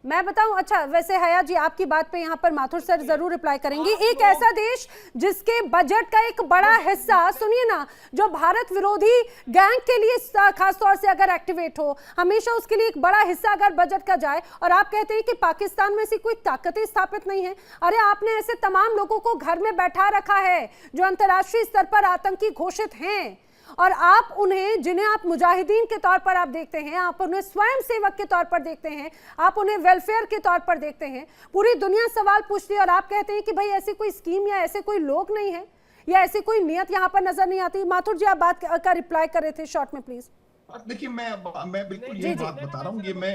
मैं बताऊं, अच्छा वैसे हया जी आपकी बात पे यहाँ पर माथुर सर जरूर रिप्लाई करेंगे। एक ऐसा देश जिसके बजट का एक बड़ा हिस्सा, सुनिए ना, जो भारत विरोधी गैंग के लिए खासतौर से अगर एक्टिवेट हो, हमेशा उसके लिए एक बड़ा हिस्सा अगर बजट का जाए, और आप कहते हैं कि पाकिस्तान में से कोई ताकतें स्थापित नहीं है। अरे आपने ऐसे तमाम लोगों को घर में बैठा रखा है जो अंतर्राष्ट्रीय स्तर पर आतंकी घोषित हैं, और आप उन्हें, जिन्हें आप मुजाहिदीन के तौर पर आप देखते हैं, आप उन्हें स्वयं सेवक के तौर पर देखते हैं, आप उन्हें वेलफेयर के तौर पर देखते हैं। पूरी दुनिया सवाल पूछती है और आप कहते हैं कि भाई ऐसी कोई स्कीम या ऐसे कोई लोग नहीं है या ऐसी कोई नियत यहाँ पर नजर नहीं आती। माथुर जी आप बात का रिप्लाई कर रहे थे शॉर्ट में प्लीज। देखिए, मैं बिल्कुल ये बात बता रहा हूँ, ये मैं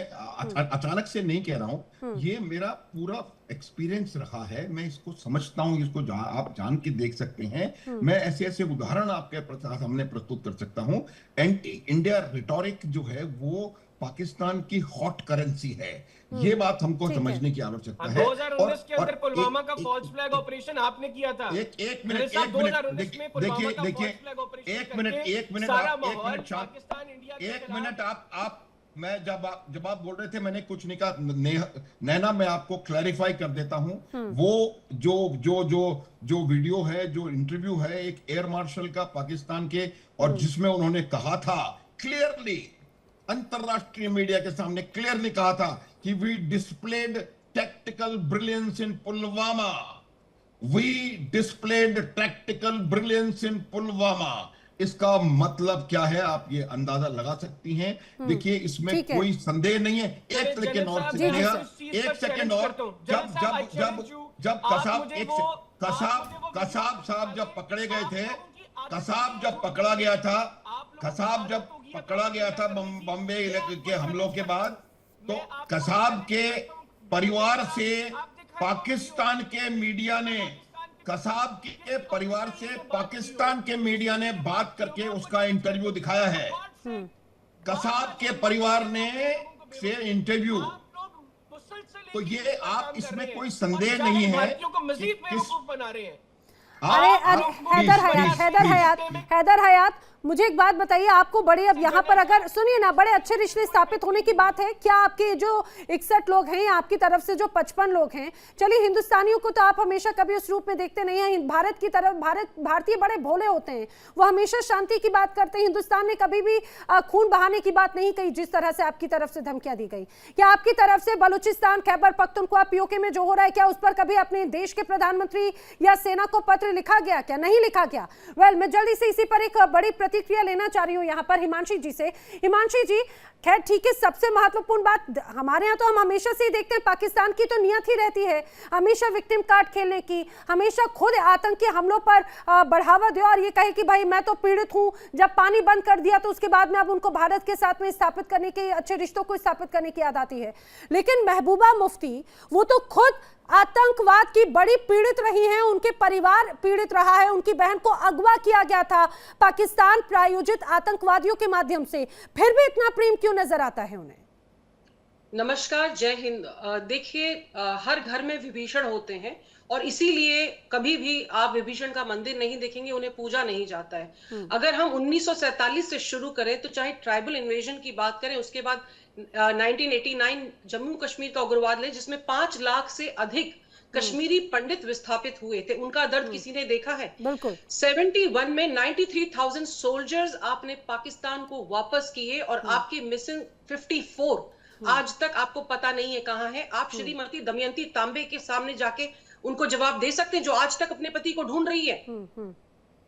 अचानक से नहीं कह रहा हूँ, ये मेरा पूरा एक्सपीरियंस रहा है। मैं इसको समझता हूँ, इसको आप जान के देख सकते हैं। मैं ऐसे ऐसे उदाहरण आपके सामने प्रस्तुत कर सकता हूँ। एंटी इंडिया रिटोरिक जो है वो पाकिस्तान की हॉट करेंसी है, ये बात हमको समझने की आवश्यकता है। 2019 के अंदर पुलवामा का फॉल्स फ्लैग ऑपरेशन आपने किया था। एक मिनट आप मैं जब आप बोल रहे थे मैंने कुछ नहीं कहा। नैना, मैं आपको क्लैरिफाई कर देता हूं। वो जो वीडियो है, जो इंटरव्यू है एक एयर मार्शल का पाकिस्तान के, और जिसमें उन्होंने कहा था क्लियरली, अंतरराष्ट्रीय मीडिया के सामने क्लियरली कहा था कि we displayed tactical brilliance in Pulwama, we displayed tactical brilliance in Pulwama. इसका मतलब क्या है आप ये अंदाजा लगा सकती हैं। देखिए, इसमें कोई संदेह नहीं है। एक सेकंड और, जब कसाब साहब जब पकड़े गए थे, कसाब जब पकड़ा गया था बॉम्बे के हमलों के बाद, तो कसाब के परिवार से पाकिस्तान के मीडिया ने बात करके उसका इंटरव्यू दिखाया है। कसाब के परिवार ने से इंटरव्यू, तो ये आप इसमें कोई संदेह नहीं है कि बना रहे हैं। अरे हैदर हयात, मुझे एक बात बताइए, आपको बड़े, अब यहाँ पर अगर सुनिए ना, बड़े अच्छे रिश्ते स्थापित होने की बात है। क्या आपके जो 61 लोग हैं, आपकी तरफ से जो 55 लोग हैं, चलिए हिंदुस्तानियों को तो आप हमेशा कभी उस रूप में देखते नहीं हैं। भारत की तरफ, भारतीय बड़े भोले होते हैं, वो हमेशा शांति की बात करते हैं। हिंदुस्तान ने कभी भी खून बहाने की बात नहीं कही, जिस तरह से आपकी तरफ से धमकियां दी गई। क्या आपकी तरफ से बलूचिस्तान, खैबर पख्तूनख्वा, पीओके में जो हो रहा है, क्या उस पर कभी अपने देश के प्रधानमंत्री या सेना को पत्र लिखा गया? क्या नहीं लिखा गया? वेल, मैं जल्दी से इसी पर एक बड़ी प्रतिक्रिया लेना चाह रही हूं यहां पर हिमांशी जी से। हिमांशी जी, खैर ठीक है, सबसे महत्वपूर्ण बात हमारे यहाँ तो हम हमेशा से ही देखते हैं, पाकिस्तान की तो नियत ही रहती है हमेशा विक्टिम कार्ड खेलने की, हमेशा खुद आतंकी हमलों पर बढ़ावा दे और ये कहे कि भाई मैं तो पीड़ित हूं। जब पानी बंद कर दिया तो उसके बाद में अब उनको भारत के साथ में स्थापित करने के, अच्छे रिश्तों को स्थापित करने की याद आती है। लेकिन महबूबा मुफ्ती, वो तो खुद आतंकवाद की बड़ी पीड़ित रही हैं, उनके परिवार पीड़ित रहा है, उनकी बहन को अगवा किया गया था पाकिस्तान प्रायोजित आतंकवादियों के माध्यम से, फिर भी इतना प्रेम क्यों नजर आता है उन्हें? नमस्कार, जय हिंद। देखिए, हर घर में विभीषण होते हैं और इसीलिए कभी भी आप विभीषण का मंदिर नहीं देखेंगे, उन्हें पूजा नहीं जाता है। अगर हम 1947 से शुरू करें तो चाहे ट्राइबल इन्वेजन की बात करें, उसके बाद 1989 जम्मू कश्मीर का उग्रवाद ले, जिसमें 5 लाख से अधिक कश्मीरी पंडित विस्थापित हुए थे, उनका दर्द किसी ने देखा है? बिल्कुल। 71 में 93,000 सोल्जर्स आपने पाकिस्तान को वापस किए और आपके मिशन 54 आज तक आपको पता नहीं है कहां है। आप श्रीमती दमयंती तांबे के सामने जाके उनको जवाब दे सकते हैं, जो आज तक अपने पति को ढूंढ रही है।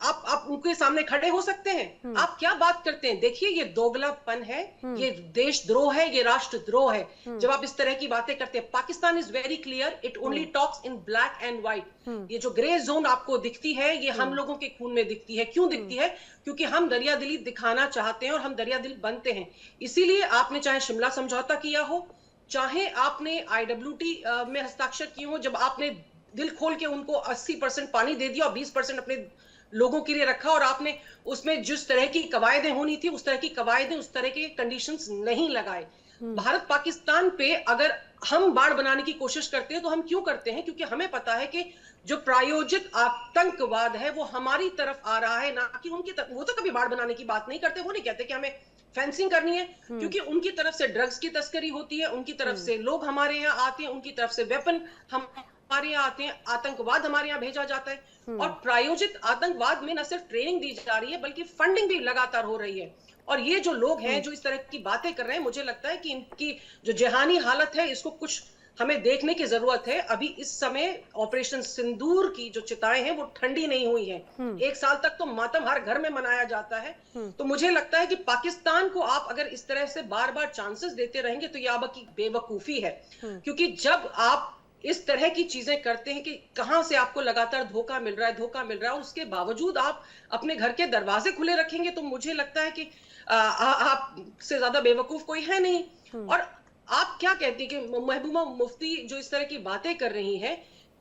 आप उनके सामने खड़े हो सकते हैं? आप क्या बात करते हैं? देखिए, ये दोगलापन है, ये देशद्रोह है, ये राष्ट्रद्रोह है जब आप इस तरह की बातें करते हैं। Pakistan is very clear, it only talks in black and white. ये जो ग्रे जोन आपको दिखती है, ये हम लोगों के खून में दिखती है। क्यों दिखती है? क्योंकि हम दरियादिली दिखाना चाहते हैं और हम दरियादिल बनते हैं। इसीलिए आपने चाहे शिमला समझौता किया हो, चाहे आपने IWT में हस्ताक्षर किए हो, जब आपने दिल खोल के उनको 80% पानी दे दिया और 20% अपने लोगों के लिए रखा, और आपने उसमें जिस तरह की कवायदें होनी थी, उस तरह की कवायदें, उस तरह के कंडीशंस नहीं लगाए। भारत पाकिस्तान पे अगर हम बाढ़ बनाने की कोशिश करते हैं तो हम क्यों करते हैं? क्योंकि हमें पता है कि जो प्रायोजित आतंकवाद है वो हमारी तरफ आ रहा है, ना कि उनकी तरफ। वो तो कभी बाढ़ बनाने की बात नहीं करते, वो नहीं कहते कि हमें फेंसिंग करनी है, क्योंकि उनकी तरफ से ड्रग्स की तस्करी होती है, उनकी तरफ से लोग हमारे यहाँ आते हैं, उनकी तरफ से वेपन हमारे यहाँ आते हैं, आतंकवाद हमारे यहाँ भेजा जाता है। और प्रायोजित आतंकवाद में न सिर्फ ट्रेनिंग दी जा रही है बल्कि फंडिंग भी लगातार हो रही है। और ये जो लोग हैं जो इस तरह की बातें कर रहे हैं, मुझे लगता है कि इनकी जो जहानी हालत है इसको कुछ हमें देखने की जरूरत है। अभी इस समय ऑपरेशन सिंदूर की जो चिताएं हैं वो ठंडी नहीं हुई हैं। 1 साल तक तो मातम हर घर में मनाया जाता है। तो मुझे लगता है कि पाकिस्तान को आप अगर इस तरह से बार बार चांसेस देते रहेंगे तो ये आपकी बेवकूफी है। क्योंकि जब आप इस तरह की चीजें करते हैं कि कहां से आपको लगातार धोखा मिल रहा है और उसके बावजूद आप अपने घर के दरवाजे खुले रखेंगे, तो मुझे लगता है कि आपसे ज्यादा बेवकूफ कोई है नहीं। और आप क्या कहती है कि महबूबा मुफ्ती जो इस तरह की बातें कर रही हैं,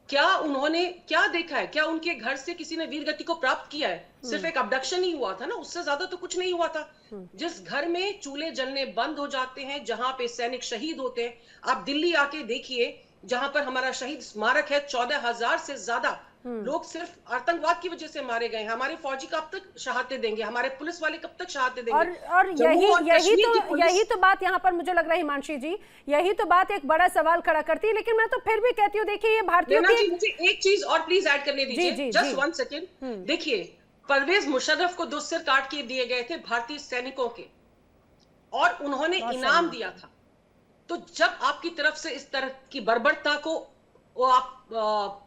क्या उन्होंने क्या देखा है? क्या उनके घर से किसी ने वीरगति को प्राप्त किया है? सिर्फ एक अबडक्शन ही हुआ था ना, उससे ज्यादा तो कुछ नहीं हुआ था। जिस घर में चूल्हे जलने बंद हो जाते हैं, जहां पे सैनिक शहीद होते हैं, आप दिल्ली आके देखिए जहां पर हमारा शहीद स्मारक है, 14,000 से ज्यादा लोग सिर्फ आतंकवाद की वजह से मारे गए हैं। हमारे फौजी कब तक शहादतें देंगे? हमारे पुलिस वाले कब तक शहादतें देंगे? और यही तो बात यहाँ पर मुझे लग रहा है हिमांशी जी, यही तो बात एक बड़ा सवाल खड़ा करती है। लेकिन मैं तो फिर भी कहती हूँ, देखिए ये भारतीयों की मुझे एक चीज और प्लीज ऐड करने दीजिए, जस्ट 1 सेकेंड। देखिए, परवेज मुशर्रफ को 2 सिर काट के दिए गए थे भारतीय सैनिकों के, और उन्होंने इनाम दिया था। तो जब आपकी तरफ से इस तरह की बर्बरता को वो आप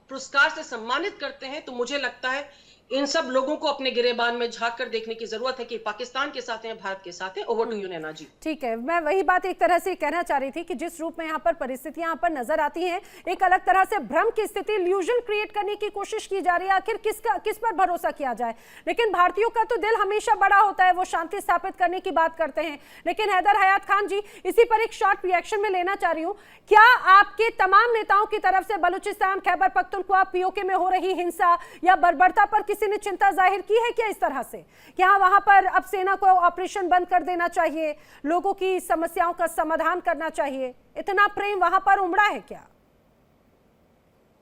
पुरस्कार से सम्मानित करते हैं, तो मुझे लगता है इन सब लोगों को अपने गिरेबान में झांक कर देखने की जरूरत है कि पाकिस्तान के साथ हैं, भारत के साथ हैं। ओवर टू यू नैना जी। ठीक है, मैं वही बात एक तरह से कहना चाह रही थी कि जिस रूप में यहाँ पर परिस्थितियां यहाँ पर नजर आती हैं, एक अलग तरह से भ्रम की स्थिति, इल्यूजन क्रिएट करने की कोशिश की जा रही है। आखिर किस पर भरोसा किया जाए? लेकिन भारतीयों का तो दिल हमेशा बड़ा होता है, वो शांति स्थापित करने की बात करते हैं। लेकिन हैदर हयात खान जी, इसी पर एक शॉर्ट रिएक्शन में लेना चाह रही हूँ। क्या आपके तमाम नेताओं की तरफ से बलूचिस्तान, खैबर पख्तूनख्वा, पीओके में हो रही हिंसा या बर्बरता पर किसी ने चिंता जाहिर की है क्या इस तरह से? क्या वहां पर अब सेना को ऑपरेशन बंद कर देना चाहिए, लोगों की समस्याओं का समाधान करना चाहिए? इतना प्रेम वहां पर उमड़ा है क्या?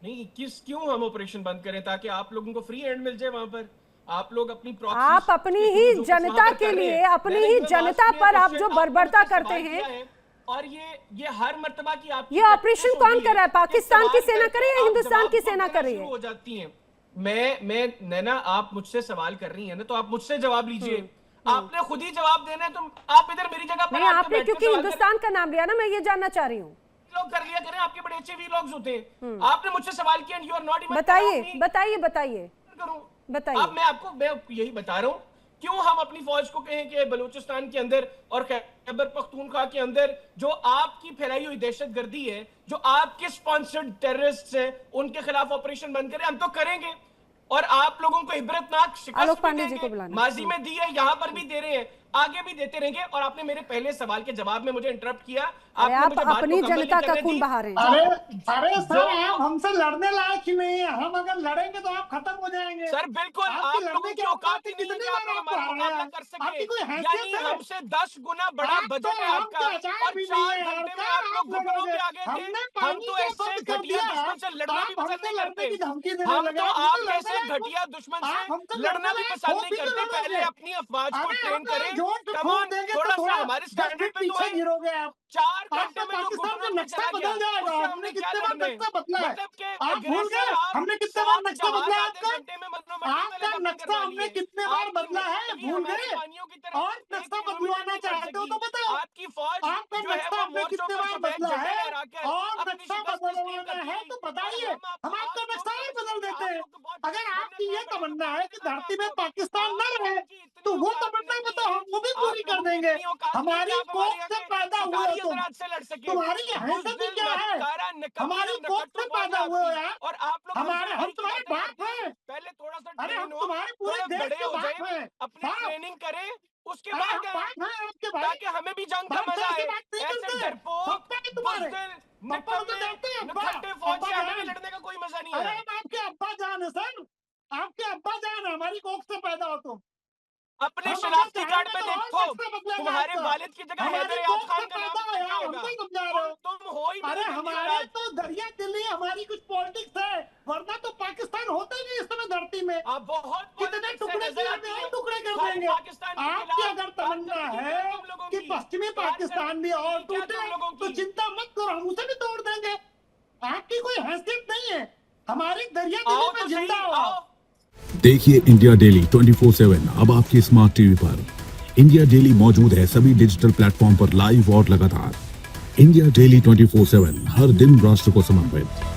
नहीं, क्यों हम ऑपरेशन बंद करें? ताकि आप लोगों को फ्री हैंड मिल जाए वहां पर। आप लोग अपनी आप अपनी ही जनता के लिए, अपनी ही जनता पर आप जो बर्बरता करते हैं, और ये हर मर्तबा की आप ये ऑपरेशन कौन कर रहा है? पाकिस्तान की सेना करे या हिंदुस्तान की सेना कर रही है? हो जाती है। मैं नैना, आप मुझसे सवाल कर रही है ना, तो आप मुझसे जवाब लीजिए। आपने खुद ही जवाब देना है, तो आप इधर मेरी जगह पर नहीं, आपने क्योंकि हिंदुस्तान का नाम लिया ना, मैं ये जानना चाह रही हूँ। लोग कर लिया करें, आपके बड़े अच्छे वीलॉग्स होते हैं। आपने मुझसे सवाल किया, यू आर नॉट इवन। बताइए। अब मैं यही बता रहा हूँ, क्यों हम अपनी फौज को कहें कि बलूचिस्तान के अंदर और खैबर पख्तूनख्वा के अंदर जो आपकी फैलाई हुई दहशतगर्दी है, जो आपके स्पॉन्सर्ड टेररिस्ट हैं, उनके खिलाफ ऑपरेशन बंद करें। हम तो करेंगे, और आप लोगों को इबरतनाक शिकस्त माजी में दी है, यहाँ पर भी दे रहे हैं, आगे भी देते रहेंगे। और आपने मेरे पहले सवाल के जवाब में मुझे इंटरप्ट किया। आप अपनी जनता का खून बहा रहे हैं। अरे सर, आप हमसे लड़ने लायक ही नहीं है। हम अगर लड़ेंगे तो आप खत्म हो जाएंगे। सर बिल्कुल, आप लोगों की औकात ही नहीं है कि आप हमारा मुकाबला कर सके। यानी हमसे 10 गुना बड़ा बजट है आपका, और 4 घंटे में आप लोग घुटनों पे आ गए थे। हम तो ऐसे घटिया दुश्मन से लड़ना भी पसंद नहीं करते। हम तो आप ऐसे घटिया दुश्मन से लड़ना भी पसंद नहीं करते। पहले अपनी अफवाज को ट्रेन करें, थोड़ा सा हमारे स्टैंडर्ड पे तो गिरोगे आप। 4 घंटे में जो घुटनों में चला गया, उससे हमने कितने बार नक्शा बदला है? आप भूल गए हमने कितने बार नक्शा बदला है आपका? आपका नक्शा हमने कितने बार बदला है, भूल गए? और नक्शा बदलवाना चाहते हो तो बताओ, आपकी फौज आपका नक्शा हमने कितने बार बदला है? और नक्शा बदलवाना है तो बताइए, हम आपका नक्शा ही बदल देते हैं। अगर आपकी ये तमन्ना है कि धरती में पाकिस्तान न रहे, तो वो तमन्ना बताओ, हम वो भी पूरी कर देंगे। हमारी कोख से पैदा हुए हो तुम्हारी हैसियत क्या है? हमारी कोख से पैदा हुए हो यार, और आप लोग हम तुम्हारे बाप हैं। पहले थोड़ा सा, अरे हम तुम्हारे पूरे देश के बाप हैं। अपनी ट्रेनिंग करें, उसके बाद ताकि हमें भी जंग का मजा आए। ऐसे डरपोक फौज से हमें लड़ने का कोई मजा नहीं है। अरे आपके अब्बा जान है सर, आपके अब्बा जान हमारी कोख से पैदा हो तुम। अपने शनाख्ती कार्ड पे देखो, तुम्हारे वालिद की जगह हैदर हयात खान का नाम होगा। तुम हो ही, अरे हमारे तो दरिया दिल्ली हमारी कुछ पॉलिटिक्स है, वरना तो पाकिस्तान होता ही नहीं इस समय धरती पार्टी में आप बहुत कितने टुकड़े किए और टुकड़े कर देंगे। आपकी अगर तमन्ना है कि पश्चिमी पाकिस्तान भी और टूटे तो चिंता मत करो, हम उसे भी तोड़ देंगे। आपकी कोई हैसियत नहीं है, हमारी दरिया दिली में जिंदा हो। देखिए इंडिया डेली 24/7 अब आपके स्मार्ट टीवी पर। इंडिया डेली मौजूद है सभी डिजिटल प्लेटफॉर्म पर लाइव और लगातार। इंडिया डेली 24/7 हर दिन राष्ट्र को समर्पित।